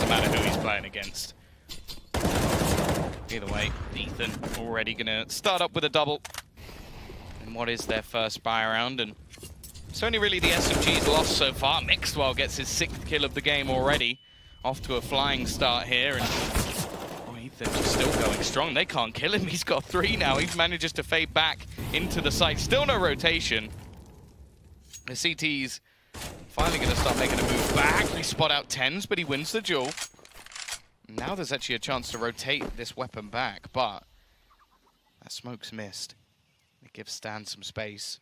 doesn't matter who he's playing against. Either way, Ethan already gonna start up with a double. And what is their first buy round? And it's only really the SMG's lost so far. Mixwell gets his 6th kill of the game already. Off to a flying start here. And Ethan is still going strong. They can't kill him. He's got 3 now. He manages to fade back into the site. Still no rotation. The CT's finally going to start making a move back. They spot out 10s, but he wins the duel. Now there's actually a chance to rotate this weapon back, but that smoke's missed. It gives Stan some space.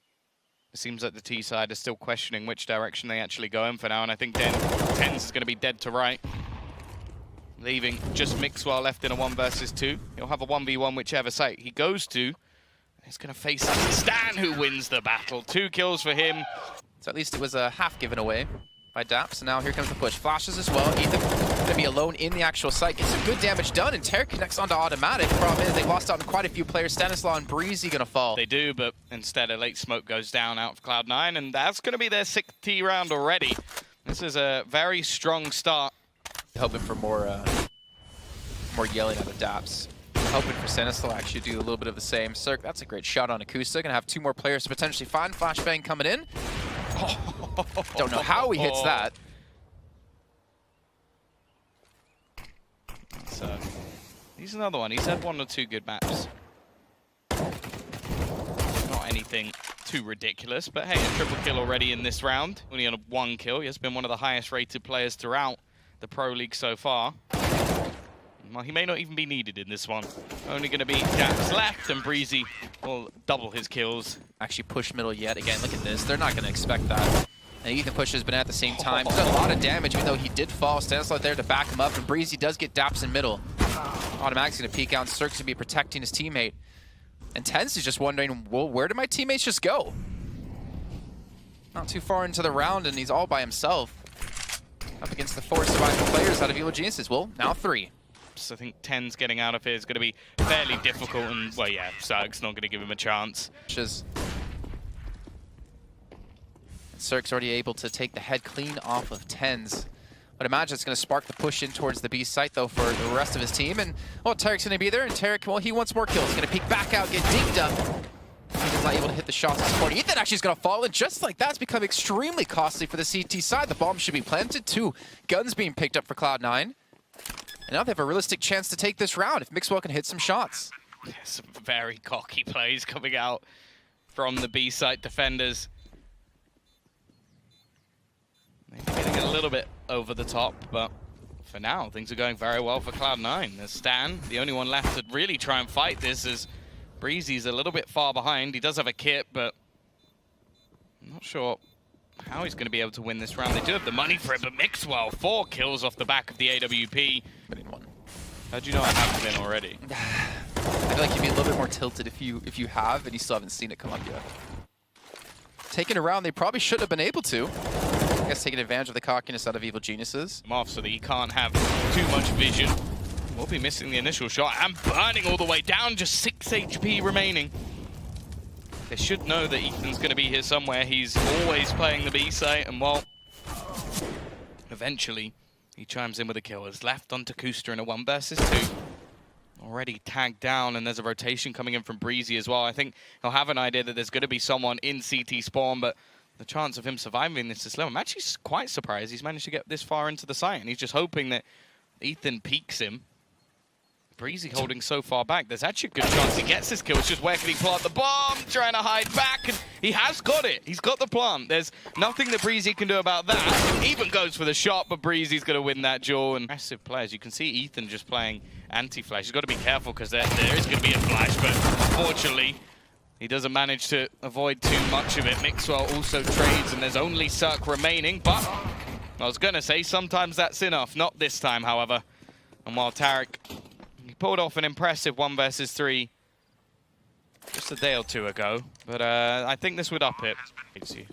It seems like the T side is still questioning which direction they actually go in for now, and I think 10s is going to be dead to right. Leaving just Mixwell left in a 1 versus 2. He'll have a 1v1 whichever site he goes to. He's going to face Stan, who wins the battle. 2 kills for him. So at least it was a half given away by Daps. And now here comes the push. Flashes as well. Ethan going to be alone in the actual site. Gets some good damage done, and Terry connects onto automatic. Problem is they've lost out on quite a few players. Stanislaw and Breezy going to fall. They do, but instead a late smoke goes down out of Cloud9, and that's going to be their 6th T round already. This is a very strong start. Hoping for more yelling out of Daps. Hoping for Stanislaw actually do a little bit of the same. Cirque, that's a great shot on Acoustic. Gonna have 2 more players to potentially find. Flashbang coming in. Don't know how he hits that. So, he's another one. He's had 1 or 2 good maps. Not anything too ridiculous, but hey, a triple kill already in this round. Only on a 1 kill. He has been one of the highest rated players throughout the Pro League so far. Well, he may not even be needed in this one. Only going to be Daps left, and Breezy will double his kills. Actually push middle yet again. Look at this. They're not going to expect that. And Ethan pushes Banana at the same time. He's got a lot of damage, even though he did fall. Stanislaw there to back him up, and Breezy does get Daps in middle. Automatic's going to peek out, and Cirque's going to be protecting his teammate. And Tens is just wondering, well, where did my teammates just go? Not too far into the round, and he's all by himself. Up against the 4 surviving players out of Evil Geniuses. Well, now 3. I think 10's getting out of here is going to be fairly difficult, and, well, yeah, Cirque's not going to give him a chance. Cirque's already able to take the head clean off of 10's. But imagine it's going to spark the push in towards the B site, though, for the rest of his team. And, well, Tarek's going to be there, and Tarek, well, he wants more kills. He's going to peek back out, get dinked up. He's not able to hit the shots to support. Ethan actually is going to fall, and just like that, it's become extremely costly for the CT side. The bomb should be planted, 2 guns being picked up for Cloud9. And now they have a realistic chance to take this round if Mixwell can hit some shots. Some very cocky plays coming out from the B site defenders. They're getting a little bit over the top, but for now, things are going very well for Cloud9. There's Stan, the only one left to really try and fight this, as Breezy's a little bit far behind. He does have a kit, but I'm not sure how he's going to be able to win this round. They do have the money for it, but Mixwell, 4 kills off the back of the AWP. But in 1. How'd you know I haven't been already? I feel like you'd be a little bit more tilted if you have, and you still haven't seen it come up yet. Taking a round they probably should have been able to. I guess taking advantage of the cockiness out of Evil Geniuses. I'm off so that he can't have too much vision. We'll be missing the initial shot and burning all the way down, just 6 HP remaining. They should know that Ethan's going to be here somewhere. He's always playing the B site, and well, eventually he chimes in with a kill. It's left onto Kuster in a 1 versus 2. Already tagged down, and there's a rotation coming in from Breezy as well. I think he'll have an idea that there's going to be someone in CT spawn, but the chance of him surviving this is slim. I'm actually quite surprised he's managed to get this far into the site, and he's just hoping that Ethan peeks him. Breezy holding so far back. There's actually a good chance he gets this kill. It's just where can he plant the bomb? Trying to hide back, and he has got it. He's got the plant. There's nothing that Breezy can do about that. He even goes for the shot, but Breezy's going to win that duel. And massive players. You can see Ethan just playing anti-flash. He's got to be careful because there is going to be a flash, but unfortunately, he doesn't manage to avoid too much of it. Mixwell also trades, and there's only Cirque remaining, but I was going to say sometimes that's enough. Not this time, however. And while Tarek, he pulled off an impressive 1 versus 3 just a day or 2 ago, but I think this would up it. Yeah.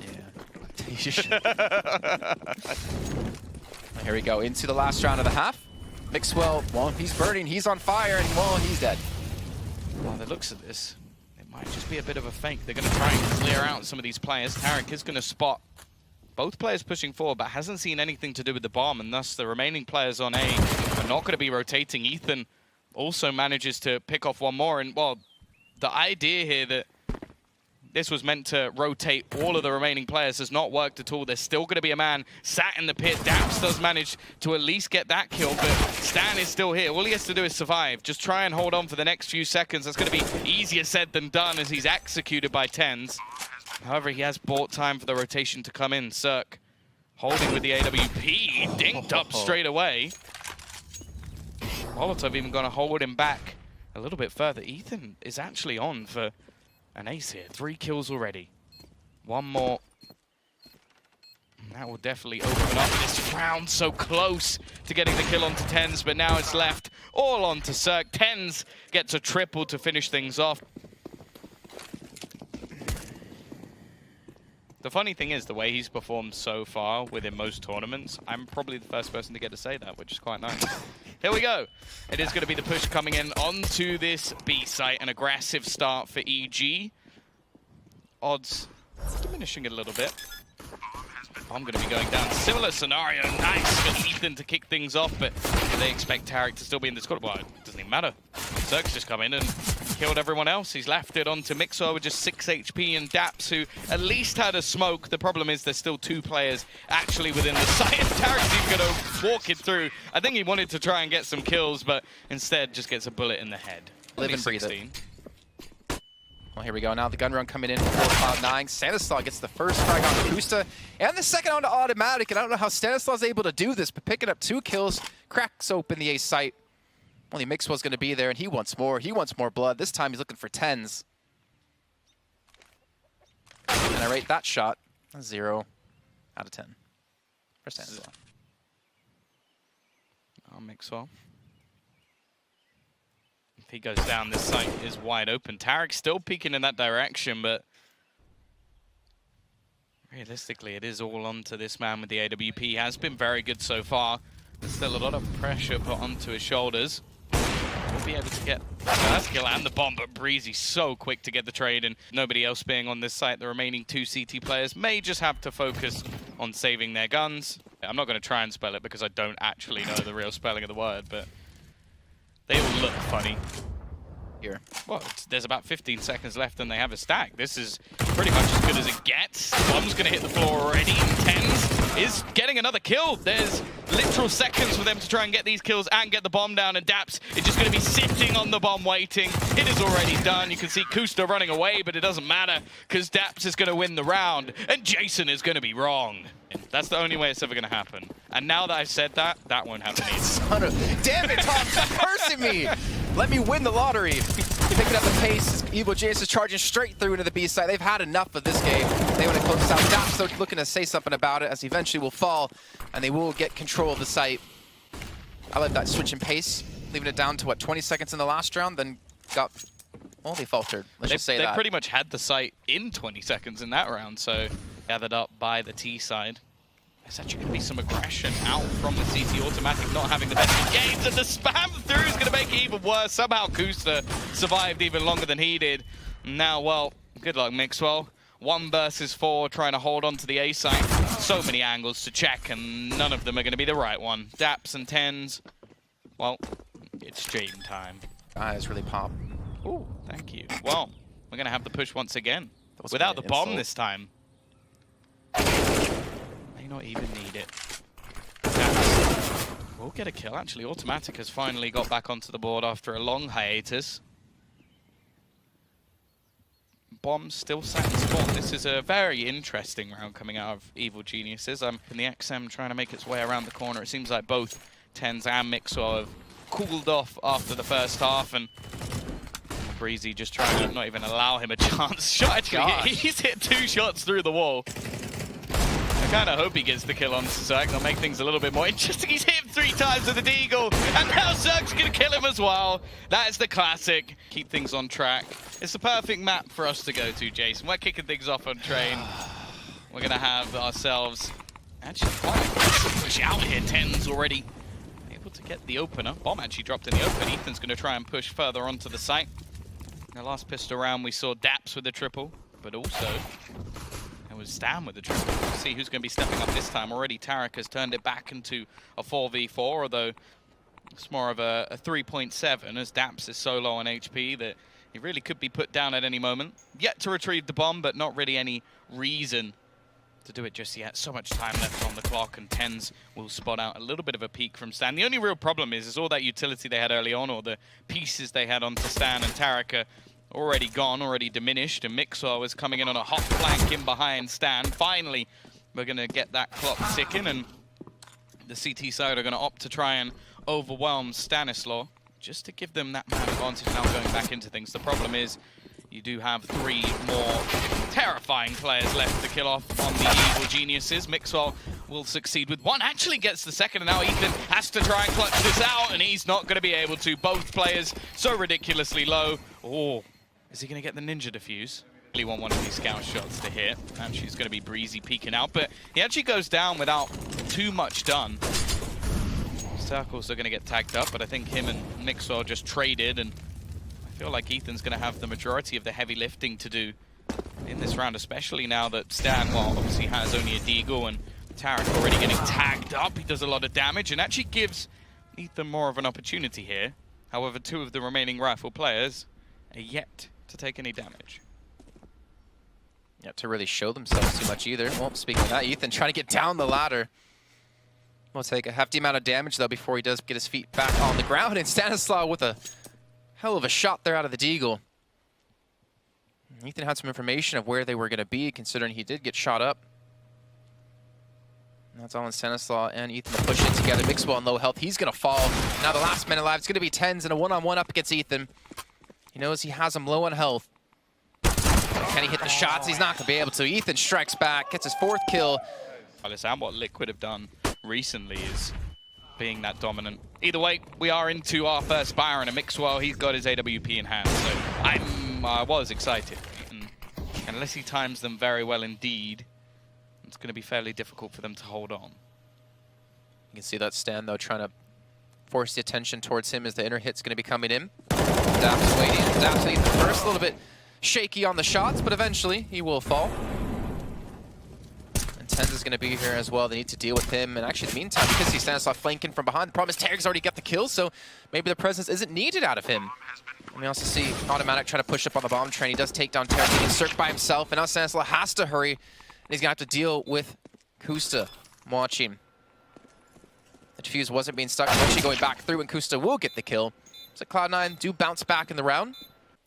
Here we go, into the last round of the half. Mixwell, well, he's burning, he's on fire, and well, he's dead. Well, the looks of this, it might just be a bit of a fake. They're going to try and clear out some of these players. Tarek is going to spot Both players pushing forward, but hasn't seen anything to do with the bomb, and thus the remaining players on A are not going to be rotating. Ethan also manages to pick off one more, and well, the idea here that this was meant to rotate all of the remaining players has not worked at all. There's still going to be a man sat in the pit. Daps does manage to at least get that kill, but Stan is still here. All he has to do is survive. Just try and hold on for the next few seconds. That's going to be easier said than done as he's executed by TenZ. However, he has bought time for the rotation to come in. Cirque holding with the AWP, dinked up straight away. Molotov even going to hold him back a little bit further. Ethan is actually on for an ace here. 3 kills already. One more. And that will definitely open up this round. So close to getting the kill onto TenZ, but now it's left all onto Cirque. TenZ gets a triple to finish things off. The funny thing is, the way he's performed so far within most tournaments, I'm probably the first person to get to say that, which is quite nice. Here we go. It is going to be the push coming in onto this B site. An aggressive start for EG. Odds diminishing a little bit. I'm going to be going down. Similar scenario. Nice for Ethan to kick things off, but they expect Tarek to still be in the squad. Well, it doesn't even matter. Cirque's just come in and killed everyone else. He's left it onto Mixer with just 6 HP and Daps, who at least had a smoke. The problem is there's still 2 players actually within the site. Tarek's even going to walk it through. I think he wanted to try and get some kills, but instead just gets a bullet in the head. Live and breathe it. Well, here we go. Now the gun run coming in for Cloud9. Stanislaw gets the first frag on Kusta and the second onto Automatic. And I don't know how Stanislaw's able to do this, but picking up 2 kills, cracks open the A site. Only Mix was going to be there, and he wants more. He wants more blood. This time he's looking for TenZ. And I rate that shot a 0 out of 10 for Stanislaw. Mixwell. If he goes down, this site is wide open. Tarek's still peeking in that direction, but realistically, it is all onto this man with the AWP. He has been very good so far. There's still a lot of pressure put onto his shoulders. We'll be able to get the first kill and the bomb, but Breezy so quick to get the trade, and nobody else being on this site. The remaining 2 CT players may just have to focus on saving their guns. I'm not going to try and spell it because I don't actually know the real spelling of the word, but they all look funny. Here. Well, there's about 15 seconds left and they have a stack. This is pretty much as good as it gets. The bomb's going to hit the floor already, and TenZ is getting another kill. There's literal seconds for them to try and get these kills and get the bomb down, and Daps is just going to be sitting on the bomb waiting. It is already done. You can see Kusta running away, but it doesn't matter because Daps is going to win the round, and Jason is going to be wrong. That's the only way it's ever going to happen. And now that I've said that, that won't happen either. Son of, damn it, Tom, stop cursing me! Let me win the lottery. Picking up the pace, Evil Genius is charging straight through into the B side. They've had enough of this game. They want to close this out. Daps though looking to say something about it as he eventually will fall, and they will get control of the site. I like that switch in pace, leaving it down to, what, 20 seconds in the last round, then got, well, they faltered. Let's just say that. They pretty much had the site in 20 seconds in that round, so gathered up by the T side. There's actually going to be some aggression out from the CT Automatic not having the best games, and the spam through is going to make it even worse. Somehow Kusta survived even longer than he did. Now, well, good luck, Mixwell. 1 versus 4, trying to hold on to the A site. So many angles to check, and none of them are going to be the right one. Daps and TenZ, well, it's dream time. Eyes really pop. Ooh, thank you. Well, we're going to have the push once again. Without the bomb this time. May not even need it. We'll get a kill. Actually, Automatic has finally got back onto the board after a long hiatus. Bomb still sat in spawn. This is a very interesting round coming out of Evil Geniuses. In the XM trying to make its way around the corner. It seems like both TenZ and Mixwell have cooled off after the first half, and Breezy just trying to not even allow him a chance. Actually, he's hit 2 shots through the wall. I kind of hope he gets the kill on Cirque. That'll make things a little bit more interesting. He's hit him 3 times with the Deagle, and now Cirque's going to kill him as well. That is the classic. Keep things on track. It's the perfect map for us to go to, Jason. We're kicking things off on train. We're going to have ourselves actually quite a push out here. TenZ already able to get the opener. Bomb actually dropped in the open. Ethan's going to try and push further onto the site. In the last pistol round, we saw Daps with the triple, but also it was Stan with the triple. We'll see who's going to be stepping up this time. Already Tarek has turned it back into a 4v4, although it's more of a 3.7 as Daps is so low on HP that he really could be put down at any moment. Yet to retrieve the bomb, but not really any reason to do it just yet. So much time left on the clock, and Tens will spot out a little bit of a peek from Stan. The only real problem is all that utility they had early on, or the pieces they had onto Stan and Tarek are already gone, already diminished, and Mixwell was coming in on a hot flank in behind Stan. Finally, we're going to get that clock ticking, and the CT side are going to opt to try and overwhelm Stanislaw, just to give them that man advantage now going back into things. The problem is, you do have 3 more terrifying players left to kill off on the evil geniuses. Mixwell will succeed with 1, actually gets the second, and now Ethan has to try and clutch this out, and he's not going to be able to. Both players so ridiculously low. Oh, is he going to get the ninja defuse? Really want one of these scout shots to hit. Actually, it's going to be Breezy peeking out, but he actually goes down without too much done. Circles are going to get tagged up, but I think him and Mixwell just traded, and I feel like Ethan's going to have the majority of the heavy lifting to do in this round, especially now that Stan, well, obviously has only a deagle, and Tarek already getting tagged up. He does a lot of damage and actually gives Ethan more of an opportunity here. However, 2 of the remaining rifle players are yet to take any damage. Yet to really show themselves too much either. Well, speaking of that, Ethan trying to get down the ladder. Will take a hefty amount of damage, though, before he does get his feet back on the ground. And Stanislaw with a hell of a shot there out of the deagle. Ethan had some information of where they were going to be, considering he did get shot up. And that's all in Stanislaw and Ethan to push it together. Mixwell on low health. He's going to fall. Now the last man alive is going to be Tens and a one-on-one up against Ethan. He knows he has him low on health. Can he hit the shots? He's not going to be able to. Ethan strikes back, gets his 4th kill. And what Liquid have done recently is being that dominant. Either way, we are into our first Byron, and Mixwell, he's got his AWP in hand, so I was excited. And unless he times them very well indeed, it's going to be fairly difficult for them to hold on. You can see that Stan, though, trying to force the attention towards him as the inner hit's going to be coming in. Daps waiting. Daps leading the first, a little bit shaky on the shots, but eventually he will fall. Tens is going to be here as well. They need to deal with him. And actually, in the meantime, because he Stanislaw flanking from behind, the problem is Tarek's already got the kill, so maybe the presence isn't needed out of him. And we also see Automatic trying to push up on the bomb train. He does take down Tarek. He gets circled by himself, and now Stanislaw has to hurry. And he's going to have to deal with Kusta watching. The defuse wasn't being stuck. Actually going back through, and Kusta will get the kill. So Cloud9 do bounce back in the round.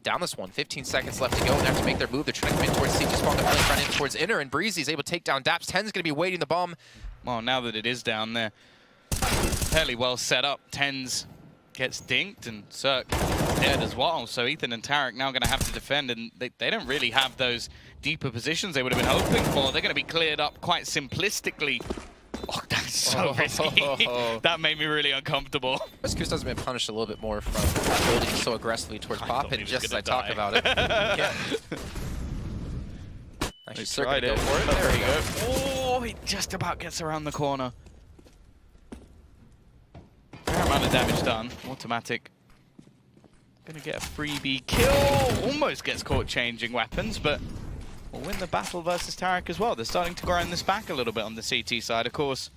Down this one, 15 seconds left to go, and they have to make their move. They're trying to come in towards CT spawn. They're running in towards inner, and Breezy's able to take down Daps. 10's going to be waiting the bomb. Well, now that it is down there, fairly well set up. Tens gets dinked, and Cirque dead as well. So Ethan and Tarek now going to have to defend, and they don't really have those deeper positions they would have been hoping for. They're going to be cleared up quite simplistically. Oh, that's so risky. That made me really uncomfortable. Kusta has been punished a little bit more from building so aggressively towards Poppin, just as I talk about it. Yeah. Actually, Cirque go for it. There we go. Oh, he just about gets around the corner. Fair amount of damage done. Automatic. Gonna get a freebie kill. Almost gets caught changing weapons, but will win the battle versus Tarek as well. They're starting to grind this back a little bit on the CT side. Of course,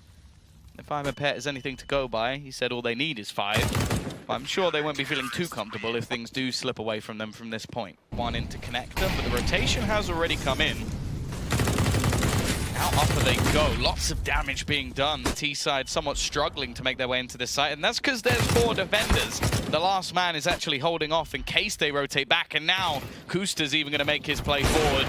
if I'm a pet is anything to go by, he said all they need is 5. But I'm sure they won't be feeling too comfortable if things do slip away from them from this point. 1 in to connect them, but the rotation has already come in. Now up they go. Lots of damage being done. The T side somewhat struggling to make their way into this site, and that's because there's 4 defenders. The last man is actually holding off in case they rotate back, and now Kusta's even going to make his play forward.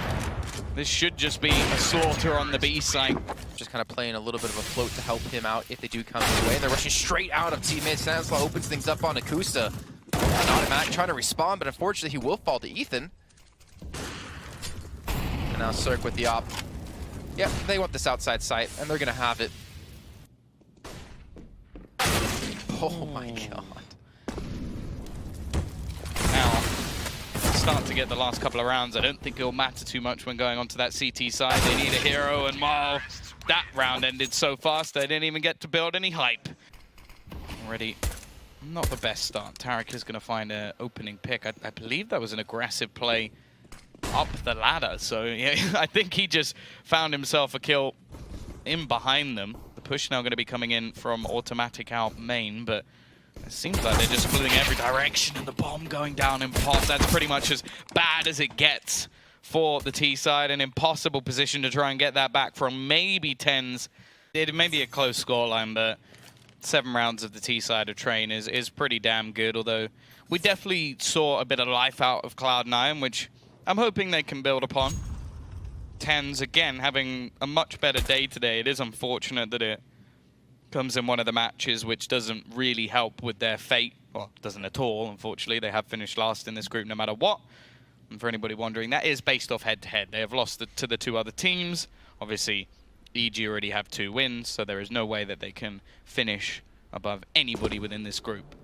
This should just be a slaughter on the B site. Just kind of playing a little bit of a float to help him out if they do come his way. And they're rushing straight out of teammates. Stanislaw opens things up on Kusta. Automatic trying to respond, but unfortunately he will fall to Ethan. And now Cirque with the op. Yep, they want this outside site, and they're going to have it. Oh my god. Now, start to get the last couple of rounds. I don't think it'll matter too much when going onto that CT side. They need a hero, and well, that round ended so fast they didn't even get to build any hype. Already not the best start. Tarek is going to find an opening pick. I believe that was an aggressive play up the ladder. So yeah, I think he just found himself a kill in behind them. The push now going to be coming in from automatic out main, but it seems like they're just splitting every direction, and the bomb going down in pot. That's pretty much as bad as it gets for the T side. An impossible position to try and get that back from maybe TenZ. It may be a close scoreline, but 7 rounds of the T side of Train is pretty damn good, although we definitely saw a bit of life out of Cloud9, which I'm hoping they can build upon. TenZ, again, having a much better day today. It is unfortunate that it comes in one of the matches which doesn't really help with their fate. Well, doesn't at all, unfortunately. They have finished last in this group no matter what. And for anybody wondering, that is based off head-to-head. They have lost to the 2 other teams. Obviously, EG already have 2 wins, so there is no way that they can finish above anybody within this group.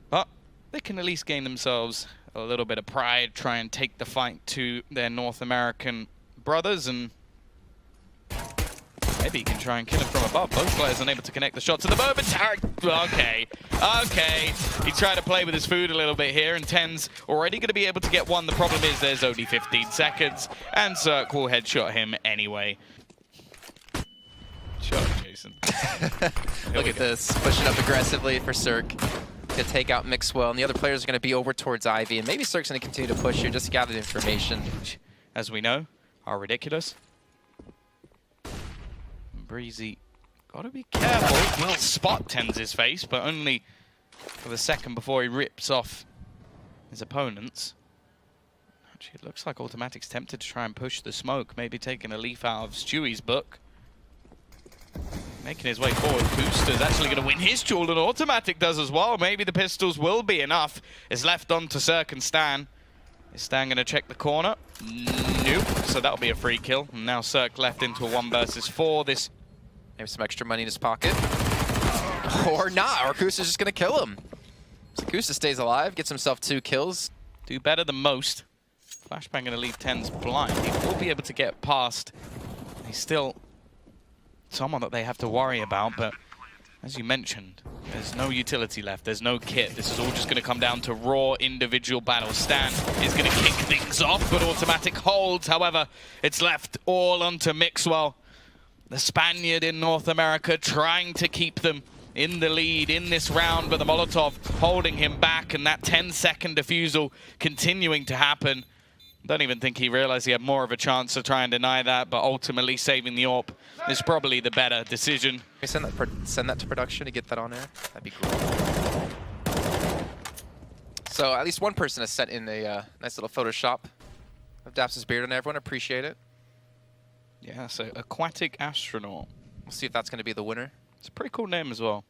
But they can at least gain themselves a little bit of pride, try and take the fight to their North American brothers, and maybe he can try and kill him from above. Both players unable to connect the shots at the moment. Okay. He tried to play with his food a little bit here, and TenZ already going to be able to get one. The problem is there's only 15 seconds, and Cirque will headshot him anyway. Shut up, Jason. Look at this, pushing up aggressively for Cirque to take out Mixwell, and the other players are going to be over towards Ivy, and maybe Cirque's going to continue to push here just to gather the information. As we know, are ridiculous. Breezy, gotta be careful. Will spot TenZ's face, but only for the second before he rips off his opponents. Actually, it looks like Automatic's tempted to try and push the smoke, maybe taking a leaf out of Stewie's book. Making his way forward. Booster's actually going to win his duel, and Automatic does as well. Maybe the pistols will be enough. It's left on to Cirque and Stan. Is Stan going to check the corner? Nope. So that'll be a free kill. And now Cirque left into a 1 versus 4. This maybe some extra money in his pocket. Or not. Or Kusa's just going to kill him. So Kusa stays alive, gets himself 2 kills. Do better than most. Flashbang going to leave TenZ blind. He will be able to get past. He's still someone that they have to worry about, but as you mentioned, there's no utility left, there's no kit. This is all just going to come down to raw individual battles. Stan is going to kick things off, but Automatic holds. However, it's left all onto Mixwell, the Spaniard in North America, trying to keep them in the lead in this round, but the Molotov holding him back, and that 10-second defusal continuing to happen. Don't even think he realized he had more of a chance to try and deny that, but ultimately saving the AWP is probably the better decision. Send that to production to get that on air. That'd be great. So at least one person has sent in a nice little Photoshop of Daps' beard on everyone. Appreciate it. Yeah, so Aquatic Astronaut. We'll see if that's going to be the winner. It's a pretty cool name as well.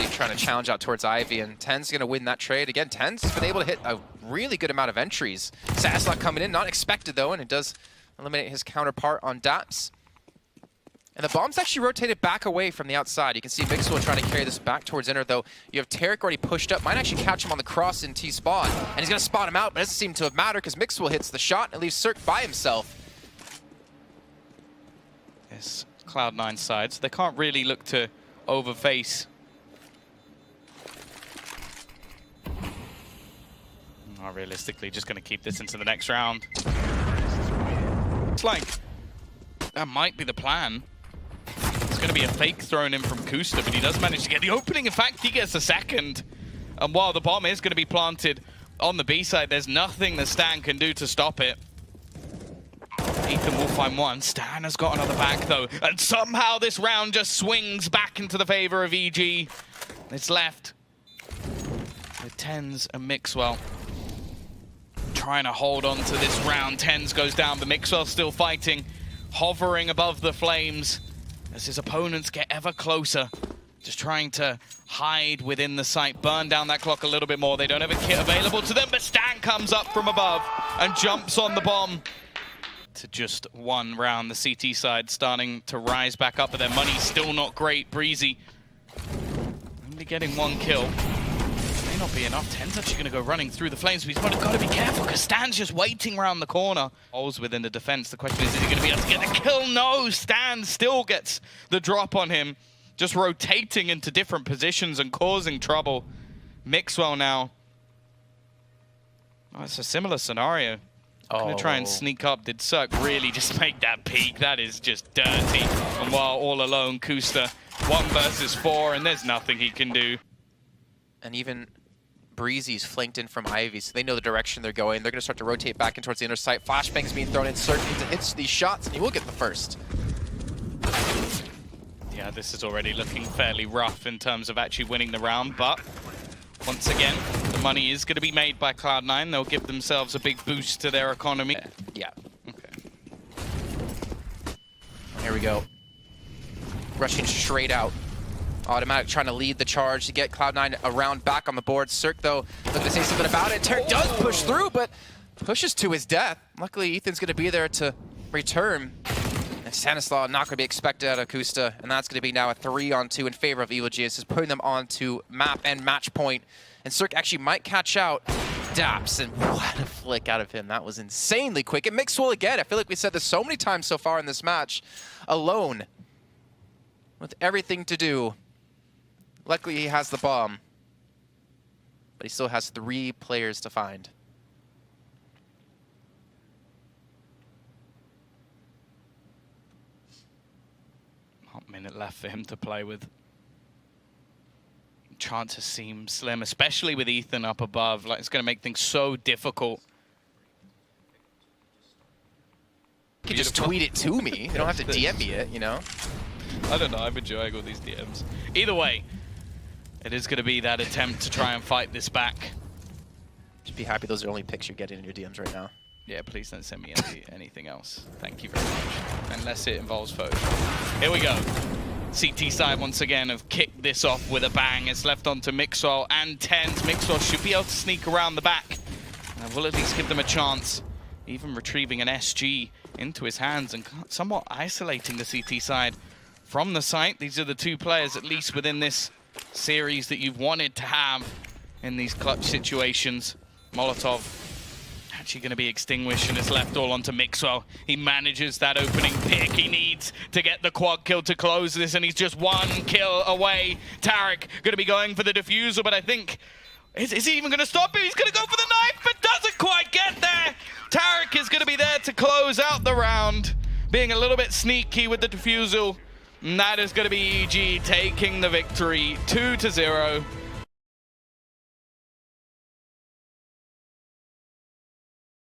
Trying to challenge out towards Ivy, and TenZ going to win that trade. Again, TenZ has been able to hit a really good amount of entries. Saslock coming in, not expected though, and it does eliminate his counterpart on Daps. And the bomb's actually rotated back away from the outside. You can see Mixwell trying to carry this back towards inner, though. You have Tarek already pushed up. Might actually catch him on the cross in T-spawn. And he's going to spot him out, but it doesn't seem to have mattered because Mixwell hits the shot and leaves Cirque by himself. Yes, Cloud9 side, so they can't really look to overface. Not realistically, just going to keep this into the next round. It's like that might be the plan. It's going to be a fake thrown in from Kusta, but he does manage to get the opening. In fact, he gets a second. And while the bomb is going to be planted on the B side, there's nothing that Stan can do to stop it. Ethan will find one. Stan has got another back, though. And somehow this round just swings back into the favor of EG. It's left with TenZ and Mixwell trying to hold on to this round. TenZ goes down, but Mixwell's still fighting, hovering above the flames as his opponents get ever closer. Just trying to hide within the site, burn down that clock a little bit more. They don't have a kit available to them, but Stan comes up from above and jumps on the bomb. To just 1 round, the CT side starting to rise back up, but their money's still not great. Breezy only getting 1 kill. May not be enough. TenZ actually going to go running through the flames, but he's got to be careful because Stan's just waiting around the corner. Holes within the defense. The question is he going to be able to get the kill? No, Stan still gets the drop on him, just rotating into different positions and causing trouble. Mixwell now Oh, it's a similar scenario. Gonna try and sneak up. Did Cirque really just make that peek? That is just dirty. And while all alone, Kusta 1 versus 4, and there's nothing he can do. And even Breezy's flanked in from Ivy, so they know the direction they're going. They're going to start to rotate back in towards the inner site. Flashbang's being thrown in. Cirque needs to hit these shots, and he will get the first. Yeah, this is already looking fairly rough in terms of actually winning the round, but once again, the money is going to be made by Cloud9. They'll give themselves a big boost to their economy. Yeah. Okay. Here we go. Rushing straight out. Automatic trying to lead the charge to get Cloud9 around back on the board. Cirque, though, looking to say something about it. Tarek does push through, but pushes to his death. Luckily, Ethan's going to be there to return. And Stanislaw not going to be expected out of Kusta, and that's going to be now a 3-on-2 in favor of Evil Genius, putting them onto map and match point. And Cirque actually might catch out Daps, and what a flick out of him. That was insanely quick. And Mixwell again, I feel like we said this so many times so far in this match, alone, with everything to do. Luckily, he has the bomb, but he still has 3 players to find. Minute left for him to play with. Chances seem slim, especially with Ethan up above. Like, it's going to make things so difficult. You can just tweet it to me. You don't have to DM me it, you know? I don't know. I'm enjoying all these DMs. Either way, it is going to be that attempt to try and fight this back. Just be happy those are the only pics you're getting in your DMs right now. Yeah, please don't send me anything else. Thank you very much. Unless it involves photos. Here we go. CT side once again have kicked this off with a bang. It's left onto Mixwell and TenZ. Mixwell should be able to sneak around the back. And will at least give them a chance. Even retrieving an SG into his hands and somewhat isolating the CT side from the site. These are the 2 players, at least within this series, that you've wanted to have in these clutch situations. Molotov actually going to be extinguished, and it's left all onto Mixwell. He manages that opening pick. He needs to get the quad kill to close this, and he's just 1 kill away. Tarek going to be going for the diffuser, but I think, is he even going to stop him? He's going to go for the knife, but doesn't quite get there. Tarek is going to be there to close out the round, being a little bit sneaky with the diffusal. And that is going to be EG taking the victory 2-0.